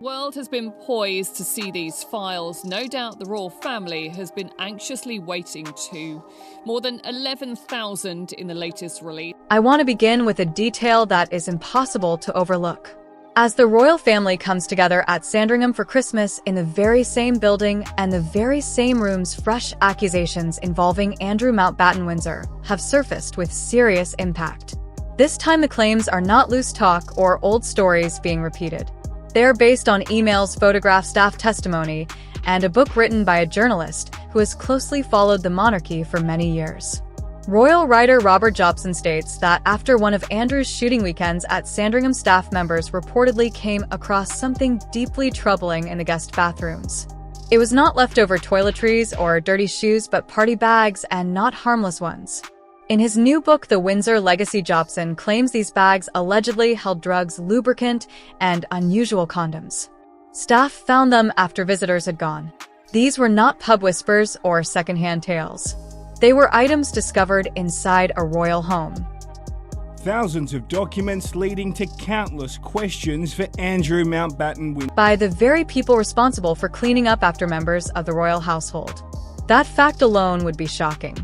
World has been poised to see these files. No doubt the royal family has been anxiously waiting too. More than 11,000 in the latest release. I want to begin with a detail that is impossible to overlook. As the royal family comes together at Sandringham for Christmas in the very same building and the very same rooms, fresh accusations involving Andrew Mountbatten-Windsor have surfaced with serious impact. This time the claims are not loose talk or old stories being repeated. They are based on emails, photographs, staff testimony, and a book written by a journalist who has closely followed the monarchy for many years. Royal writer Robert Jobson states that after one of Andrew's shooting weekends at Sandringham, staff members reportedly came across something deeply troubling in the guest bathrooms. It was not leftover toiletries or dirty shoes, but party bags, and not harmless ones. In his new book, The Windsor Legacy, Jobson claims these bags allegedly held drugs, lubricant, and unusual condoms. Staff found them after visitors had gone. These were not pub whispers or secondhand tales. They were items discovered inside a royal home. Thousands of documents leading to countless questions for Andrew Mountbatten-Windsor. By the very people responsible for cleaning up after members of the royal household. That fact alone would be shocking.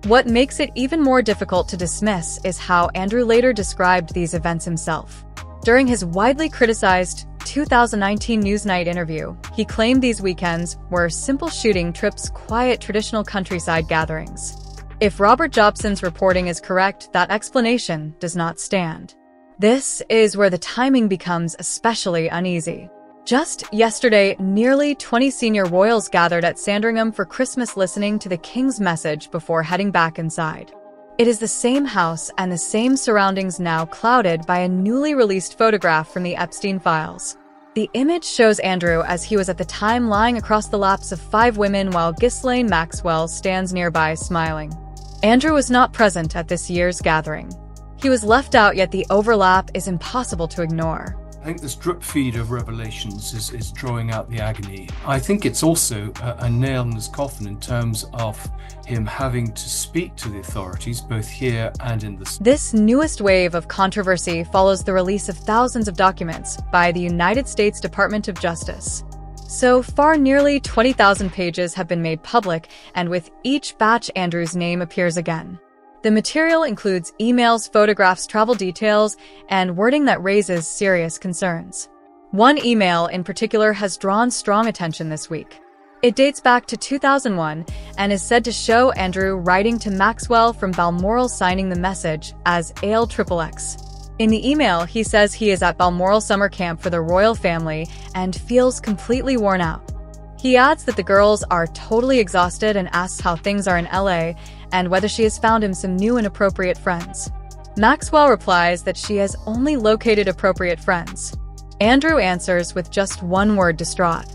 What makes it even more difficult to dismiss is how Andrew later described these events himself. During his widely criticized 2019 Newsnight interview, he claimed these weekends were simple shooting trips, quiet traditional countryside gatherings. If Robert Jobson's reporting is correct, that explanation does not stand. This is where the timing becomes especially uneasy. Just yesterday, nearly 20 senior royals gathered at Sandringham for Christmas, listening to the King's message before heading back inside. It is the same house and the same surroundings, now clouded by a newly released photograph from the Epstein files. The image shows Andrew as he was at the time lying across the laps of 5 women while Ghislaine Maxwell stands nearby smiling. Andrew was not present at this year's gathering. He was left out, yet the overlap is impossible to ignore. I think this drip feed of revelations is drawing out the agony. I think it's also a nail in his coffin in terms of him having to speak to the authorities, both here and in the... This newest wave of controversy follows the release of thousands of documents by the United States Department of Justice. So far, nearly 20,000 pages have been made public, and with each batch, Andrew's name appears again. The material includes emails, photographs, travel details, and wording that raises serious concerns. One email in particular has drawn strong attention this week. It dates back to 2001 and is said to show Andrew writing to Maxwell from Balmoral, signing the message as ALXXX. In the email, he says he is at Balmoral summer camp for the royal family and feels completely worn out. He adds that the girls are totally exhausted and asks how things are in LA and whether she has found him some new and appropriate friends. Maxwell replies that she has only located appropriate friends. Andrew answers with just one word: distraught.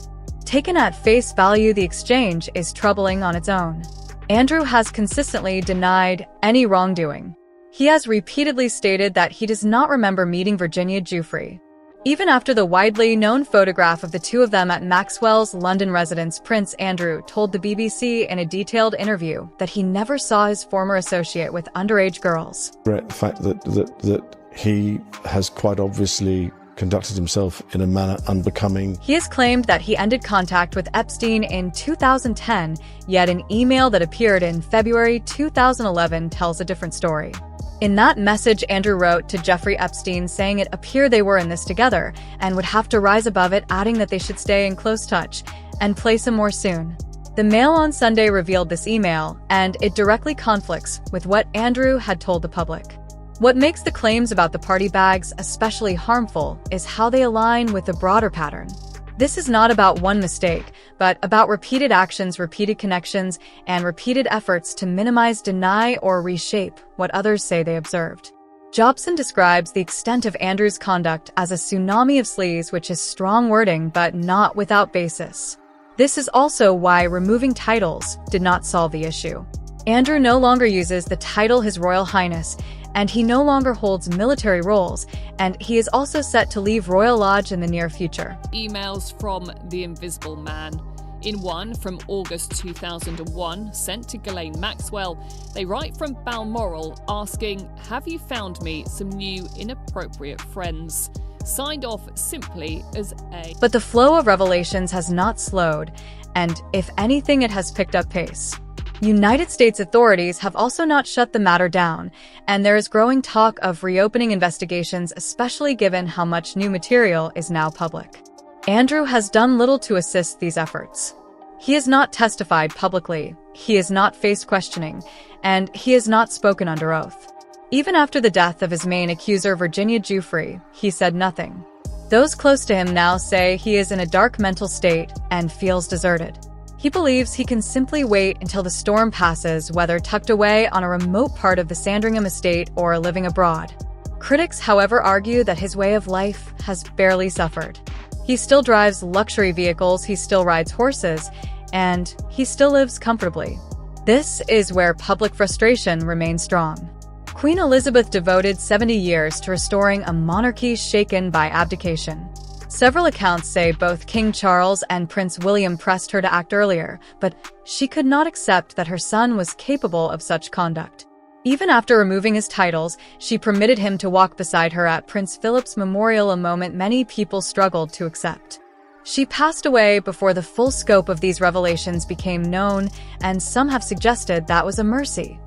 Taken at face value, the exchange is troubling on its own. Andrew has consistently denied any wrongdoing. He has repeatedly stated that he does not remember meeting Virginia Giuffre. Even after the widely known photograph of the two of them at Maxwell's London residence, Prince Andrew told the BBC in a detailed interview that he never saw his former associate with underage girls. The fact that he has quite obviously conducted himself in a manner unbecoming. He has claimed that he ended contact with Epstein in 2010, yet an email that appeared in February 2011 tells a different story. In that message, Andrew wrote to Jeffrey Epstein saying it appeared they were in this together and would have to rise above it, adding that they should stay in close touch and play some more soon. The Mail on Sunday revealed this email, and it directly conflicts with what Andrew had told the public. What makes the claims about the party bags especially harmful is how they align with the broader pattern. This is not about one mistake, but about repeated actions, repeated connections, and repeated efforts to minimize, deny, or reshape what others say they observed. Jobson describes the extent of Andrew's conduct as a tsunami of sleaze, which is strong wording but not without basis. This is also why removing titles did not solve the issue. Andrew no longer uses the title His Royal Highness, and he no longer holds military roles, and he is also set to leave Royal Lodge in the near future. Emails from the Invisible Man. In one from August 2001, sent to Ghislaine Maxwell, they write from Balmoral asking, "Have you found me some new inappropriate friends?" signed off simply as a. But the flow of revelations has not slowed, and if anything, it has picked up pace. United States authorities have also not shut the matter down, and there is growing talk of reopening investigations, especially given how much new material is now public. Andrew has done little to assist these efforts. He has not testified publicly, he has not faced questioning, and he has not spoken under oath. Even after the death of his main accuser, Virginia Giuffre, he said nothing. Those close to him now say he is in a dark mental state and feels deserted. He believes he can simply wait until the storm passes, whether tucked away on a remote part of the Sandringham estate or living abroad. Critics, however, argue that his way of life has barely suffered. He still drives luxury vehicles, he still rides horses, and he still lives comfortably. This is where public frustration remains strong. Queen Elizabeth devoted 70 years to restoring a monarchy shaken by abdication. Several accounts say both King Charles and Prince William pressed her to act earlier, but she could not accept that her son was capable of such conduct. Even after removing his titles, she permitted him to walk beside her at Prince Philip's memorial, a moment many people struggled to accept. She passed away before the full scope of these revelations became known, and some have suggested that was a mercy.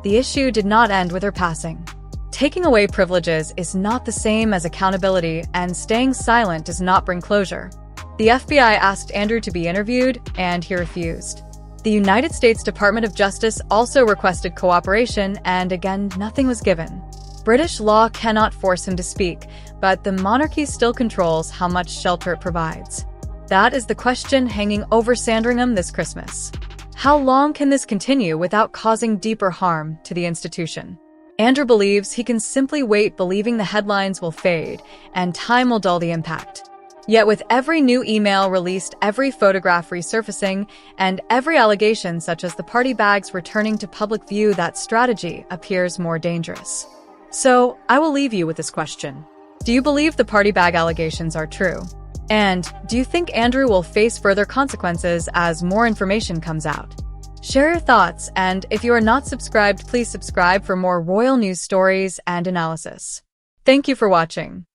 The issue did not end with her passing. Taking away privileges is not the same as accountability, and staying silent does not bring closure. The FBI asked Andrew to be interviewed, and he refused. The United States Department of Justice also requested cooperation, and again, nothing was given. British law cannot force him to speak, but the monarchy still controls how much shelter it provides. That is the question hanging over Sandringham this Christmas. How long can this continue without causing deeper harm to the institution? Andrew believes he can simply wait, believing the headlines will fade, and time will dull the impact. Yet with every new email released, every photograph resurfacing, and every allegation such as the party bags returning to public view, that strategy appears more dangerous. So, I will leave you with this question. Do you believe the party bag allegations are true? And do you think Andrew will face further consequences as more information comes out? Share your thoughts, and if you are not subscribed, please subscribe for more royal news stories and analysis. Thank you for watching.